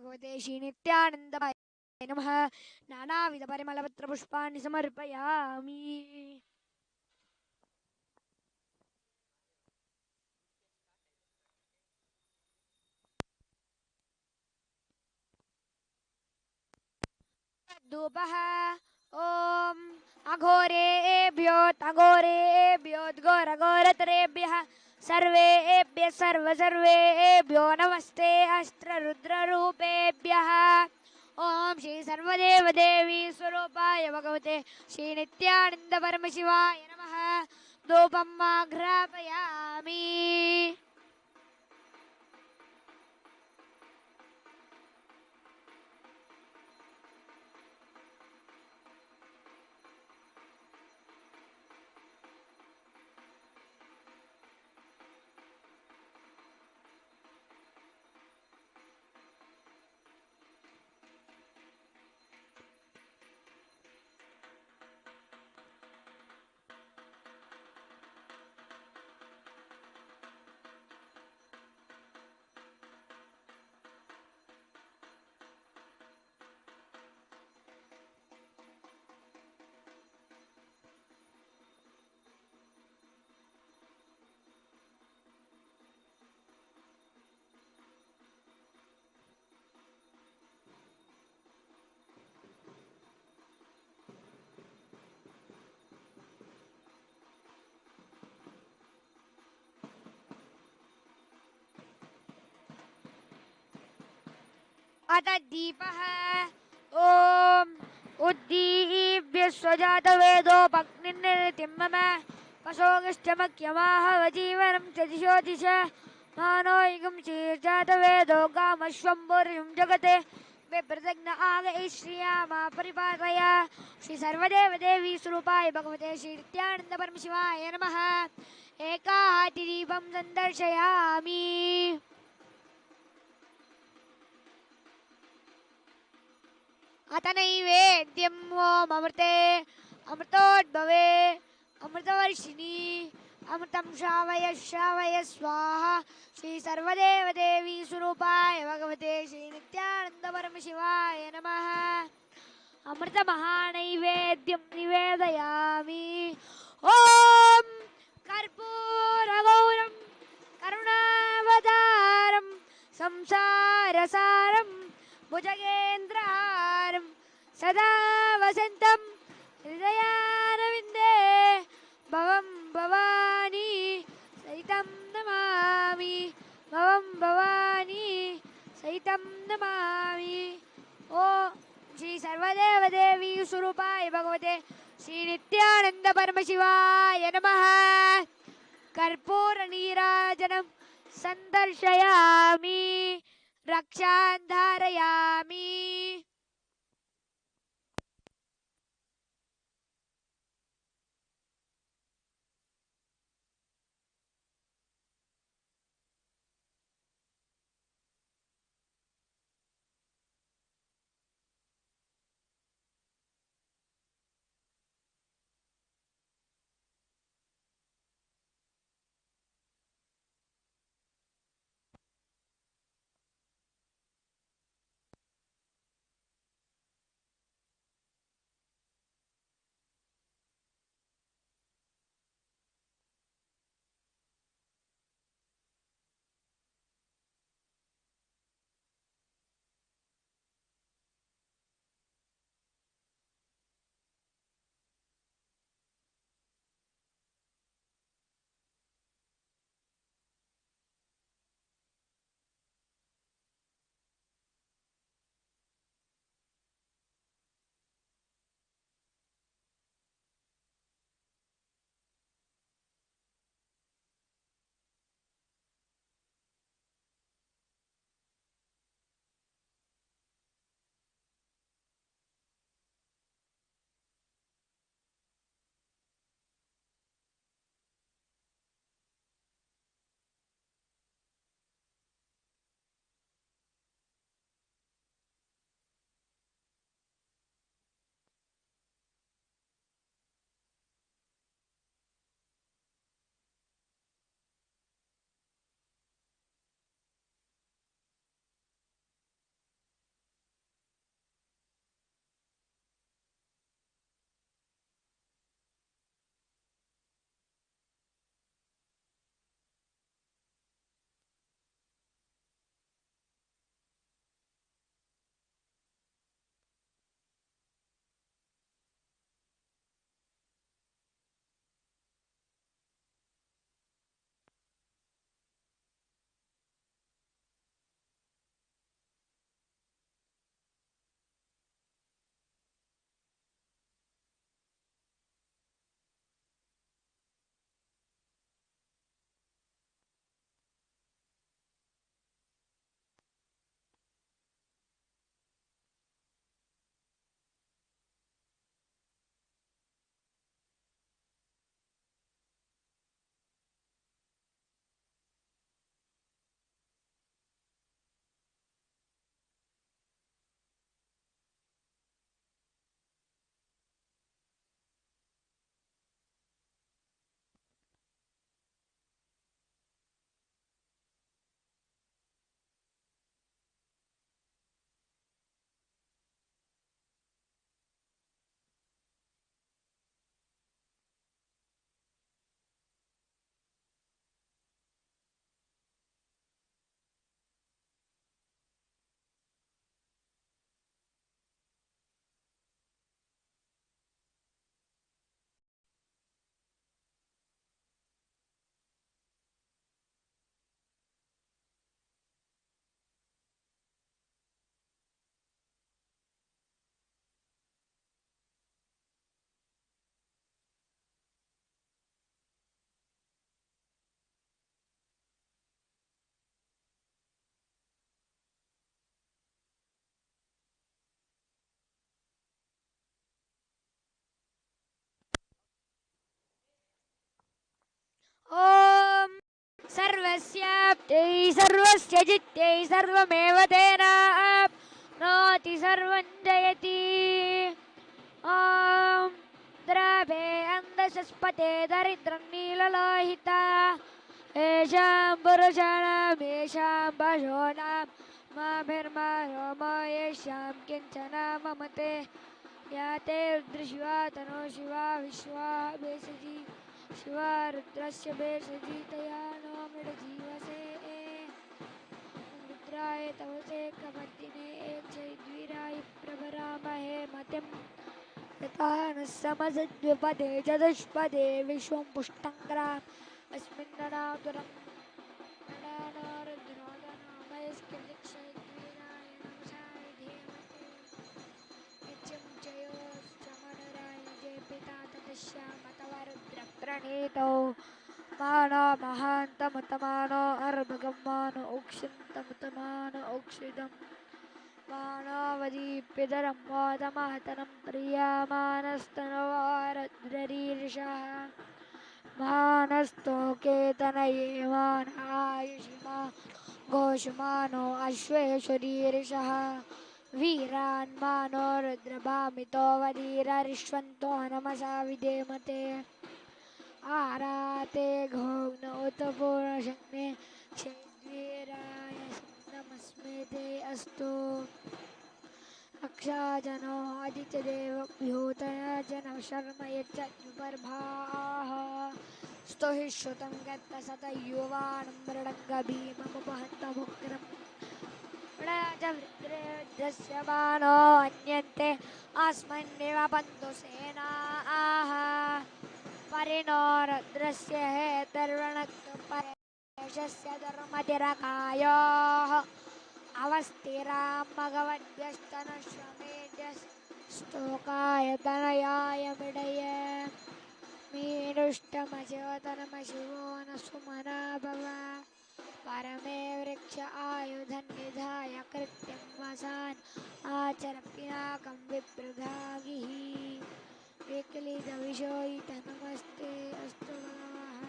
भगवते श्रीनित्यानन्दाय नमः। नानाविधपरिमलपत्रपुष्पाणि समर्पयामि। धूपः ॐ अघोरेभ्योऽघोरेभ्योद्घोरघोरतरेभ्यः सर्वेभ्यः सर्वेभ्यो नमस्ते अस्त्ररुद्ररूपेभ्यः। ॐ श्री सर्वदेवदेवी स्वरूपाय भगवते श्रीनित्यानन्दपरमशिवाय नमः। धूपम् आघ्रापयामि। अथ दीपः ॐ उद्दीप्य स्वजातवेदोपग्निर्निरतिं मम पशोगश्चमक्यमाहवजीवनं च दिशो दिश मानो युगं चीर्जातवेदो गामश्वम्बुर्युं जगते विप्रतिज्ञ आगै श्रियामा परिपालय। श्री सर्वदेवदेवी स्वरूपाय भगवते श्रीनित्यानन्दपरमशिवाय नमः। एकाहातिदीपं सन्दर्शयामि। अथ नैवेद्यम् ॐ अमृते अमृतोद्भवे अमृतवर्षिणी अमृतं श्रावय श्रावय स्वाहा। श्री सर्वदेवदेवी स्वरूपाय भगवते श्रीनित्यानन्दपरमशिवाय नमः। अमृतमहानैवेद्यं निवेदयामि। ॐ कर्पूरगौरं करुणावतारं संसारसारं भुजगेन्द्रहारं सदा वसन्तं हृदयारविन्दे भवं भवानी सहितं नमामि। भवं भवानी सहितं नमामि। ओ श्री सर्वदेवदेवी स्वरूपाय भगवते श्रीनित्यानन्दपरमशिवाय नमः। कर्पूरनीराजनं सन्दर्शयामि। रक्षां धारयामि। सर्वस्याप्त्यै सर्वस्य जित्यै सर्वमेव तेनाप्नोति सर्वं जयति ॐ द्रवे अन्धशस्पते दरिद्रं नीललोहिता येषां पुरुषाणां येषां पशूनां माभिर्मारो येषां किञ्चन ममते या ते रुद्रशिवा तनो शिवा विश्वा भेषजी शिवा रुद्रस्य भेषजी तया नो मृडजीवसे रुद्राय तवसे कमर्दिने चैद्वीराय प्रभरामहे मतिं यथा नः समसद्विपदे चतुष्पदे विश्वं पुष्टङ्कराम् अस्मिन्ननातुरं नडानो रुद्रोदनामयस्कृतिक्षैद्वीराय नमसाय धीमते नित्यं जयोश्चमनराय जय पिता ततश्यामतवरुद्रप्रणीतौ मानो महान्तमुतमानो अर्भगमानो उक्षन्तमुतमानो उक्षितम् मानवदीप्यधरं वादमातरं प्रियमानस्तनवारद्ररीर्षः मानस्तोकेतनये मानायुषिमा घोषमानो अश्वेश्वरीर्षः वीरान् मानो रुद्रभामितो वदीररिष्वन्तो नमसा विधेमते आराते घोग्न उत पूर्णशग्ने क्षैद्वीराय नमस्मेते अस्तु रक्षाजनो आदित्यदेवभ्यूतया जनं शर्म यच्चत्युपर्भाः स्तुहि श्रुतं गत्तसतयुवानं मृडङ्गभीममुपहन्तमुग्रम् वृद्रस्य बाणो अन्यन्ते अस्मन्नेव पन्तु सेनाः परिणो रुद्रस्य हेतर्वणक्तपरेशस्य धर्मतिरकायोः अवस्थिरां मघवद्भ्यस्तनश्वमेध्यस्तोकाय तनयाय मिडये मीनुष्टमशोतनमशिवो न सुमना भव परमे वृक्ष आयुधन्निधाय कृत्यं वसान् आचर पिनाकं विप्रदागिः विकलितविशोयित नमस्ते अस्तु भगवः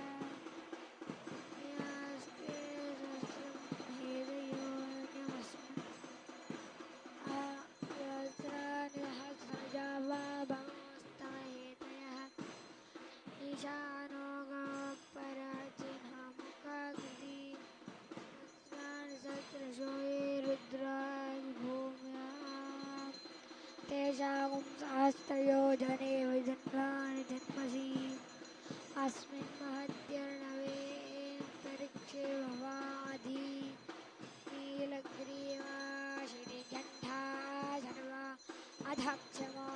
यास्ते सहस्रं भेदयोन्यमस्मत् सहस्रजा वा भगवस्तमहेतयः ईशानो गपराजिन्हामुखाकृति सहस्रशो ये रुद्रादिभूम्याम् तेषां सहस्रयोजने विजन्वानि जन्मसि अस्मिन् महद्यर्णवेऽन्तरिक्षे भवाधि नीलग्रीवा शिरिकण्ठा सर्वा अधक्षमा